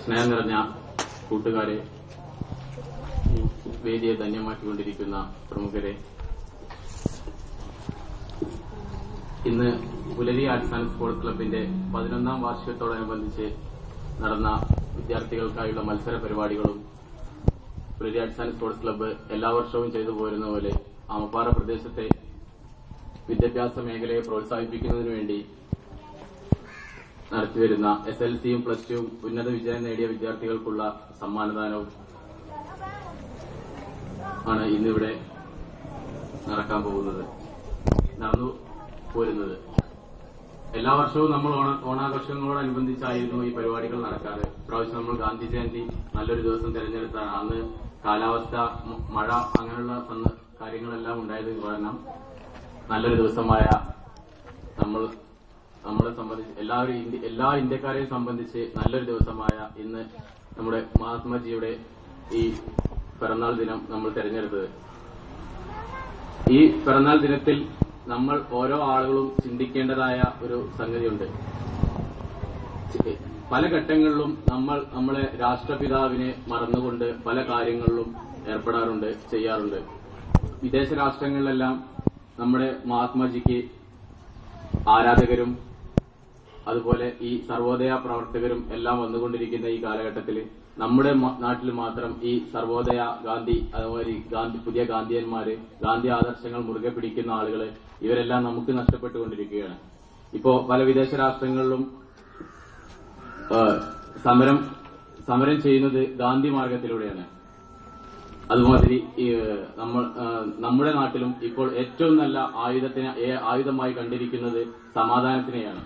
സ്നേഹം നിറഞ്ഞ കൂട്ടുകാരെ, വേദിയെ ധന്യമാക്കിക്കൊണ്ടിരിക്കുന്ന പ്രമുഖരെ, ഇന്ന് പുലരി ആർട്സ് ആൻഡ് സ്പോർട്സ് ക്ലബിന്റെ 11ാം വാർഷികത്തോടനുബന്ധിച്ച് നടന്ന വിദ്യാർത്ഥികൾക്കായുള്ള മത്സര പരിപാടികളും പുലരി ആർട്സ് ആൻഡ് സ്പോർട്സ് ക്ലബ്ബ് എല്ലാ വർഷവും ചെയ്തു പോരുന്ന പോലെ ആമപ്പാറ പ്രദേശത്തെ വിദ്യാഭ്യാസ മേഖലയെ പ്രോത്സാഹിപ്പിക്കുന്നതിനു വേണ്ടി നടത്തിവരുന്ന SLCയും +2 ഉന്നത വിജയം നേടിയ വിദ്യാർത്ഥികൾക്കുള്ള സമ്മാനദാനവും ആണ് ഇന്നിവിടെ നടക്കാൻ നടന്നു പോരുന്നത്. എല്ലാ വർഷവും നമ്മൾ ഓണാഘോഷങ്ങളോടനുബന്ധിച്ചായിരുന്നു ഈ പരിപാടികൾ നടക്കാറ്. ഇപ്രാവശ്യം നമ്മൾ ഗാന്ധി ജയന്തി നല്ലൊരു ദിവസം തെരഞ്ഞെടുത്താണ്. അന്ന് കാലാവസ്ഥ, മഴ, അങ്ങനെയുള്ള കാര്യങ്ങളെല്ലാം ഉണ്ടായത് കാരണം നല്ലൊരു ദിവസമായ നമ്മളെ സംബന്ധിച്ച് എല്ലാ ഇന്ത്യക്കാരെയും സംബന്ധിച്ച് നല്ലൊരു ദിവസമായ ഇന്ന് നമ്മുടെ മഹാത്മജിയുടെ ഈ പിറന്നാൾ ദിനം നമ്മൾ തെരഞ്ഞെടുത്തത്. ഈ പിറന്നാൾ ദിനത്തിൽ നമ്മൾ ഓരോ ആളുകളും ചിന്തിക്കേണ്ടതായ ഒരു സംഗതിയുണ്ട്. പല ഘട്ടങ്ങളിലും നമ്മളെ രാഷ്ട്രപിതാവിനെ മറന്നുകൊണ്ട് പല കാര്യങ്ങളിലും ഏർപ്പെടാറുണ്ട്, ചെയ്യാറുണ്ട്. വിദേശ രാഷ്ട്രങ്ങളിലെല്ലാം നമ്മുടെ മഹാത്മജിക്ക് ആരാധകരും അതുപോലെ ഈ സർവോദയ പ്രവർത്തകരും എല്ലാം വന്നുകൊണ്ടിരിക്കുന്ന ഈ കാലഘട്ടത്തിൽ നമ്മുടെ നാട്ടിൽ മാത്രം ഈ സർവോദയ ഗാന്ധി, അതുപോലെ പുതിയ ഗാന്ധിയന്മാര്, ഗാന്ധി ആദർശങ്ങൾ മുറുകെ പിടിക്കുന്ന ആളുകൾ, ഇവരെല്ലാം നമുക്ക് നഷ്ടപ്പെട്ടുകൊണ്ടിരിക്കുകയാണ്. ഇപ്പോ പല വിദേശ രാഷ്ട്രങ്ങളിലും സമരം ചെയ്യുന്നത് ഗാന്ധി മാർഗത്തിലൂടെയാണ്. അതുമാതിരി നമ്മുടെ നാട്ടിലും ഇപ്പോൾ ഏറ്റവും നല്ല ആയുധമായി കണ്ടിരിക്കുന്നത് സമാധാനത്തിനെയാണ്.